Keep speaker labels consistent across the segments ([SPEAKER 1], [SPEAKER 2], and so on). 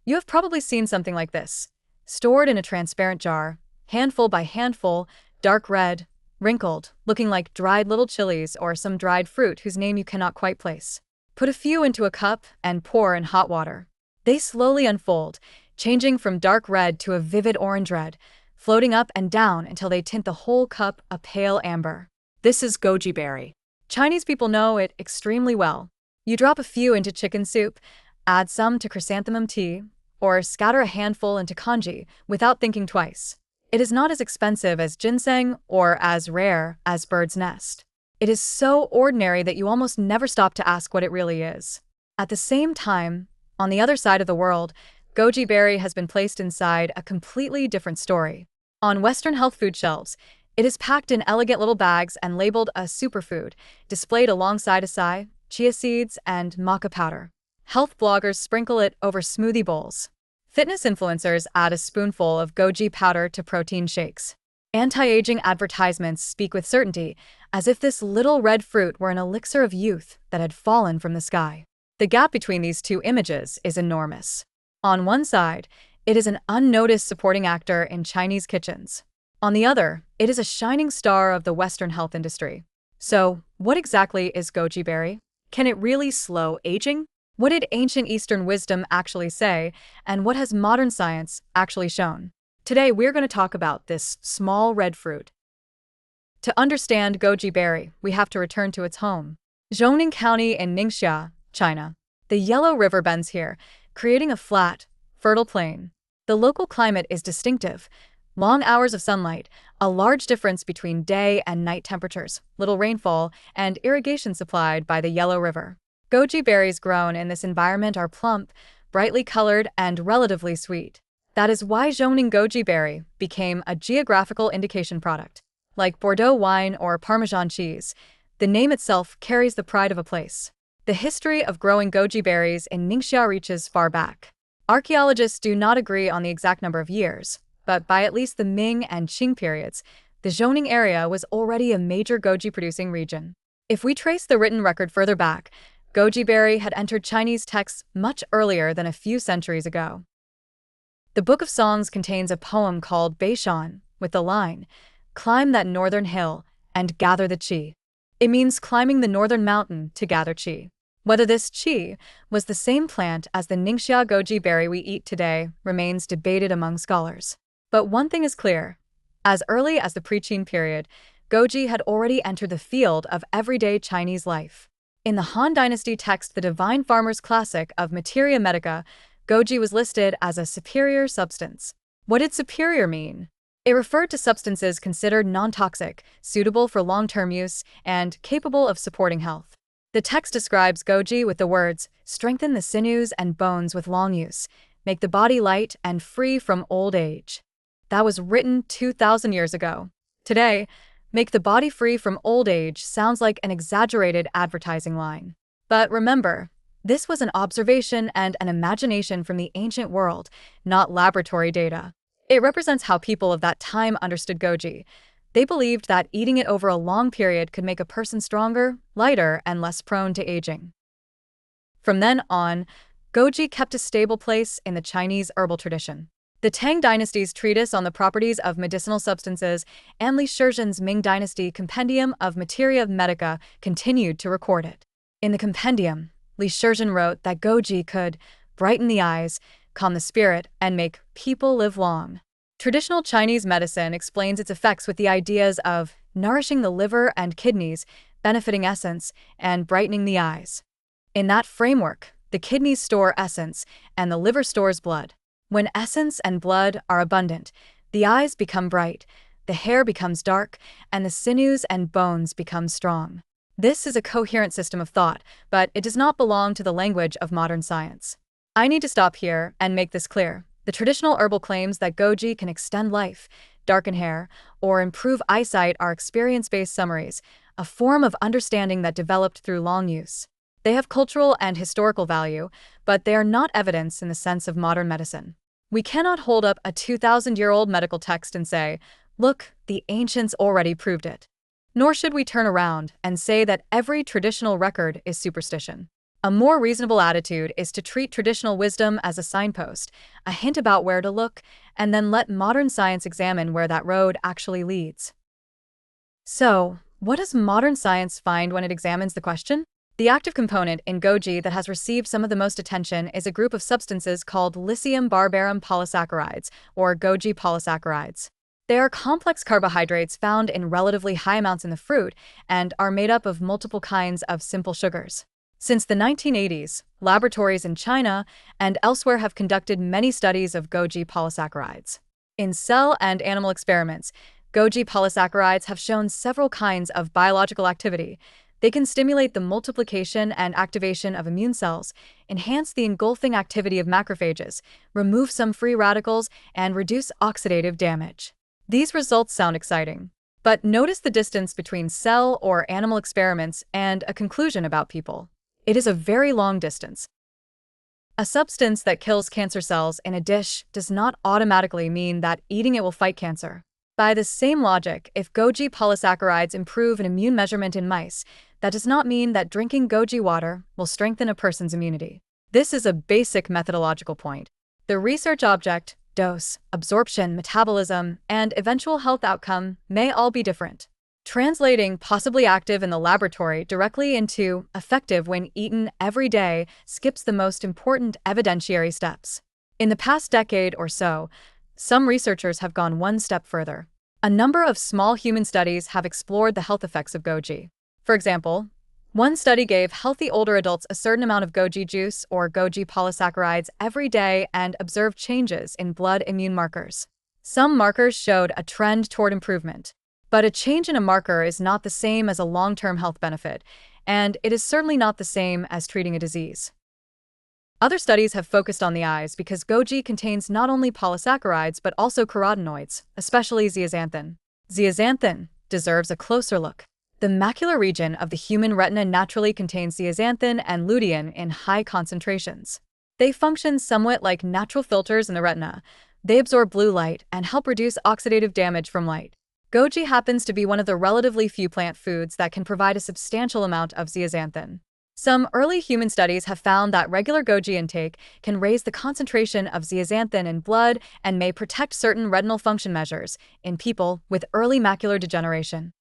[SPEAKER 1] You have probably seen something like this. Stored in a transparent jar, handful by handful, dark red, wrinkled, looking like dried little chilies or some dried fruit whose name you cannot quite place. Put a few into a cup and pour in hot water. They slowly unfold, changing from dark red to a vivid orange red, floating up and down until they tint the whole cup a pale amber. This is goji berry. Chinese people know it extremely well. You drop a few into chicken soup, add some to chrysanthemum tea, or scatter a handful into congee without thinking twice. It is not as expensive as ginseng or as rare as bird's nest. It is so ordinary that you almost never stop to ask what it really is. At the same time, on the other side of the world, goji berry has been placed inside a completely different story. On Western health food shelves, it is packed in elegant little bags and labeled a superfood, displayed alongside acai, chia seeds, and maca powder. Health bloggers sprinkle it over smoothie bowls. Fitness influencers add a spoonful of goji powder to protein shakes. Anti-aging advertisements speak with certainty, as if this little red fruit were an elixir of youth that had fallen from the sky. The gap between these two images is enormous. On one side, it is an unnoticed supporting actor in Chinese kitchens. On the other, it is a shining star of the Western health industry. So, what exactly is goji berry? Can it really slow aging? What did ancient Eastern wisdom actually say, and what has modern science actually shown? Today, we're going to talk about this small red fruit. To understand goji berry, we have to return to its home, Zhongshan County in Ningxia, China. The Yellow River bends here, creating a flat, fertile plain. The local climate is distinctive. Long hours of sunlight, a large difference between day and night temperatures, little rainfall, and irrigation supplied by the Yellow River. Goji berries grown in this environment are plump, brightly colored, and relatively sweet. That is why Zhongshan goji berry became a geographical indication product. Like Bordeaux wine or Parmesan cheese, the name itself carries the pride of a place. The history of growing goji berries in Ningxia reaches far back. Archaeologists do not agree on the exact number of years, but by at least the Ming and Qing periods, the Zhongshan area was already a major goji-producing region. If we trace the written record further back, goji berry had entered Chinese texts much earlier than a few centuries ago. The Book of Songs contains a poem called Beishan, with the line, "Climb that northern hill and gather the qi." It means climbing the northern mountain to gather qi. Whether this qi was the same plant as the Ningxia goji berry we eat today remains debated among scholars. But one thing is clear. As early as the pre-Qin period, goji had already entered the field of everyday Chinese life. In the Han Dynasty text The Divine Farmer's Classic of Materia Medica, goji was listed as a superior substance. What did superior mean? It referred to substances considered non-toxic, suitable for long-term use, and capable of supporting health. The text describes goji with the words, "Strengthen the sinews and bones with long use, make the body light and free from old age." That was written 2,000 years ago. Today, "make the body free from old age" sounds like an exaggerated advertising line. But remember, this was an observation and an imagination from the ancient world, not laboratory data. It represents how people of that time understood goji. They believed that eating it over a long period could make a person stronger, lighter, and less prone to aging. From then on, goji kept a stable place in the Chinese herbal tradition. The Tang Dynasty's treatise on the properties of medicinal substances and Li Shizhen's Ming Dynasty Compendium of Materia Medica continued to record it. In the compendium, Li Shizhen wrote that goji could brighten the eyes, calm the spirit, and make people live long. Traditional Chinese medicine explains its effects with the ideas of nourishing the liver and kidneys, benefiting essence, and brightening the eyes. In that framework, the kidneys store essence, and the liver stores blood. When essence and blood are abundant, the eyes become bright, the hair becomes dark, and the sinews and bones become strong. This is a coherent system of thought, but it does not belong to the language of modern science. I need to stop here and make this clear. The traditional herbal claims that goji can extend life, darken hair, or improve eyesight are experience-based summaries, a form of understanding that developed through long use. They have cultural and historical value, but they are not evidence in the sense of modern medicine. We cannot hold up a 2,000-year-old medical text and say, "Look, the ancients already proved it." Nor should we turn around and say that every traditional record is superstition. A more reasonable attitude is to treat traditional wisdom as a signpost, a hint about where to look, and then let modern science examine where that road actually leads. So, what does modern science find when it examines the question? The active component in goji that has received some of the most attention is a group of substances called lithium barbarum polysaccharides, or goji polysaccharides. They are complex carbohydrates found in relatively high amounts in the fruit and are made up of multiple kinds of simple sugars. Since the 1980s, laboratories in China and elsewhere have conducted many studies of goji polysaccharides. In cell and animal experiments, goji polysaccharides have shown several kinds of biological activity. They can stimulate the multiplication and activation of immune cells, enhance the engulfing activity of macrophages, remove some free radicals, and reduce oxidative damage. These results sound exciting. But notice the distance between cell or animal experiments and a conclusion about people. It is a very long distance. A substance that kills cancer cells in a dish does not automatically mean that eating it will fight cancer. By the same logic, if goji polysaccharides improve an immune measurement in mice, that does not mean that drinking goji water will strengthen a person's immunity. This is a basic methodological point. The research object, dose, absorption, metabolism, and eventual health outcome may all be different. Translating possibly active in the laboratory directly into effective when eaten every day skips the most important evidentiary steps. In the past decade or so, some researchers have gone one step further. A number of small human studies have explored the health effects of goji. For example, one study gave healthy older adults a certain amount of goji juice or goji polysaccharides every day and observed changes in blood immune markers. Some markers showed a trend toward improvement. But a change in a marker is not the same as a long-term health benefit, and it is certainly not the same as treating a disease. Other studies have focused on the eyes because goji contains not only polysaccharides but also carotenoids, especially zeaxanthin. Zeaxanthin deserves a closer look. The macular region of the human retina naturally contains zeaxanthin and lutein in high concentrations. They function somewhat like natural filters in the retina. They absorb blue light and help reduce oxidative damage from light. Goji happens to be one of the relatively few plant foods that can provide a substantial amount of zeaxanthin. Some early human studies have found that regular goji intake can raise the concentration of zeaxanthin in blood and may protect certain retinal function measures in people with early macular degeneration.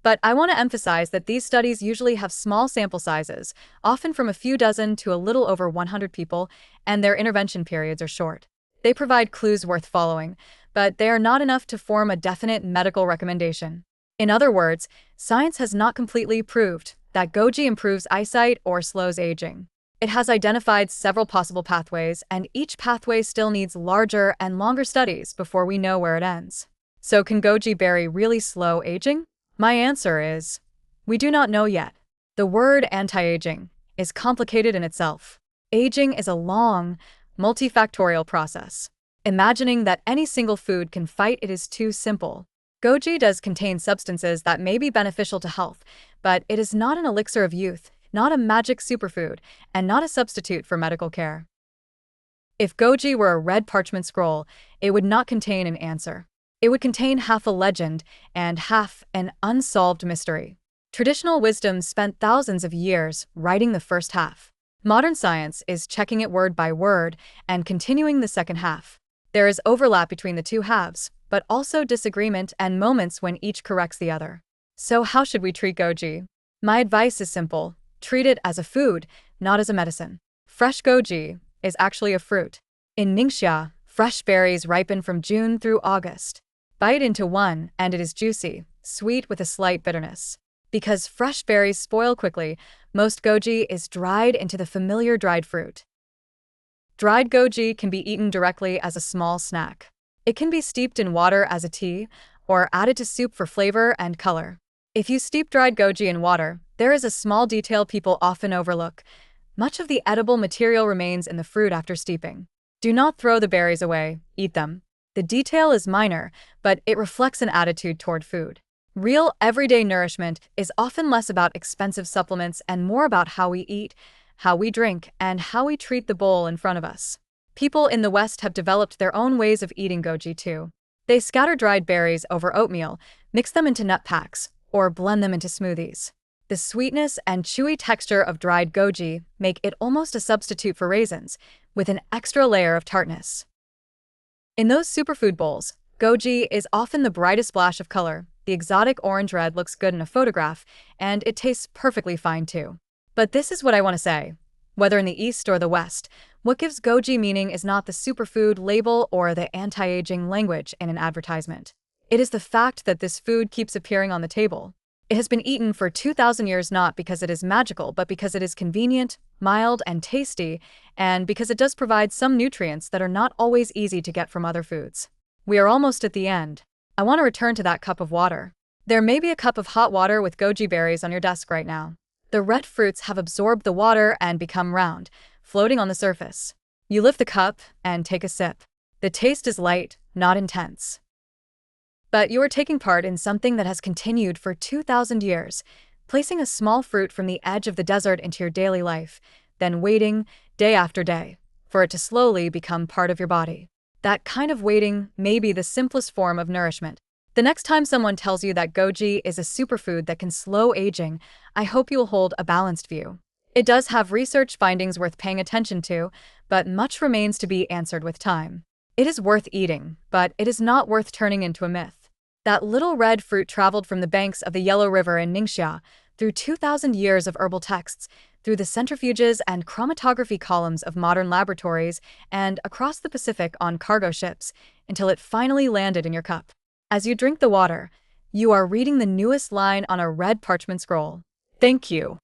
[SPEAKER 1] But I want to emphasize that these studies usually have small sample sizes, often from a few dozen to a little over 100 people, and their intervention periods are short. They provide clues worth following, but they are not enough to form a definite medical recommendation. In other words, science has not completely proved that goji improves eyesight or slows aging. It has identified several possible pathways, and each pathway still needs larger and longer studies before we know where it ends. So can goji berry really slow aging? My answer is, we do not know yet. The word anti-aging is complicated in itself. Aging is a long, multifactorial process. Imagining that any single food can fight it is too simple. Goji does contain substances that may be beneficial to health, but it is not an elixir of youth, not a magic superfood, and not a substitute for medical care. If goji were a red parchment scroll, it would not contain an answer. It would contain half a legend and half an unsolved mystery. Traditional wisdom spent thousands of years writing the first half. Modern science is checking it word by word and continuing the second half. There is overlap between the two halves, but also disagreement and moments when each corrects the other. So how should we treat goji? My advice is simple. Treat it as a food, not as a medicine. Fresh goji is actually a fruit. In Ningxia, fresh berries ripen from June through August. Bite into one, and it is juicy, sweet with a slight bitterness. Because fresh berries spoil quickly, most goji is dried into the familiar dried fruit. Dried goji can be eaten directly as a small snack. It can be steeped in water as a tea, or added to soup for flavor and color. If you steep dried goji in water, there is a small detail people often overlook. Much of the edible material remains in the fruit after steeping. Do not throw the berries away, eat them. The detail is minor, but it reflects an attitude toward food. Real, everyday nourishment is often less about expensive supplements and more about how we eat, how we drink, and how we treat the bowl in front of us. People in the West have developed their own ways of eating goji too. They scatter dried berries over oatmeal, mix them into nut packs, or blend them into smoothies. The sweetness and chewy texture of dried goji make it almost a substitute for raisins, with an extra layer of tartness. In those superfood bowls, goji is often the brightest splash of color. The exotic orange-red looks good in a photograph, and it tastes perfectly fine too. But this is what I want to say. Whether in the East or the West, what gives goji meaning is not the superfood label or the anti-aging language in an advertisement. It is the fact that this food keeps appearing on the table. It has been eaten for 2,000 years not because it is magical, but because it is convenient, mild, and tasty, and because it does provide some nutrients that are not always easy to get from other foods. We are almost at the end. I want to return to that cup of water. There may be a cup of hot water with goji berries on your desk right now. The red fruits have absorbed the water and become round, floating on the surface. You lift the cup and take a sip. The taste is light, not intense. But you are taking part in something that has continued for 2,000 years, placing a small fruit from the edge of the desert into your daily life, then waiting, day after day, for it to slowly become part of your body. That kind of waiting may be the simplest form of nourishment. The next time someone tells you that goji is a superfood that can slow aging, I hope you'll hold a balanced view. It does have research findings worth paying attention to, but much remains to be answered with time. It is worth eating, but it is not worth turning into a myth. That little red fruit traveled from the banks of the Yellow River in Ningxia, through 2,000 years of herbal texts, through the centrifuges and chromatography columns of modern laboratories, and across the Pacific on cargo ships, until it finally landed in your cup. As you drink the water, you are reading the newest line on a red parchment scroll. Thank you.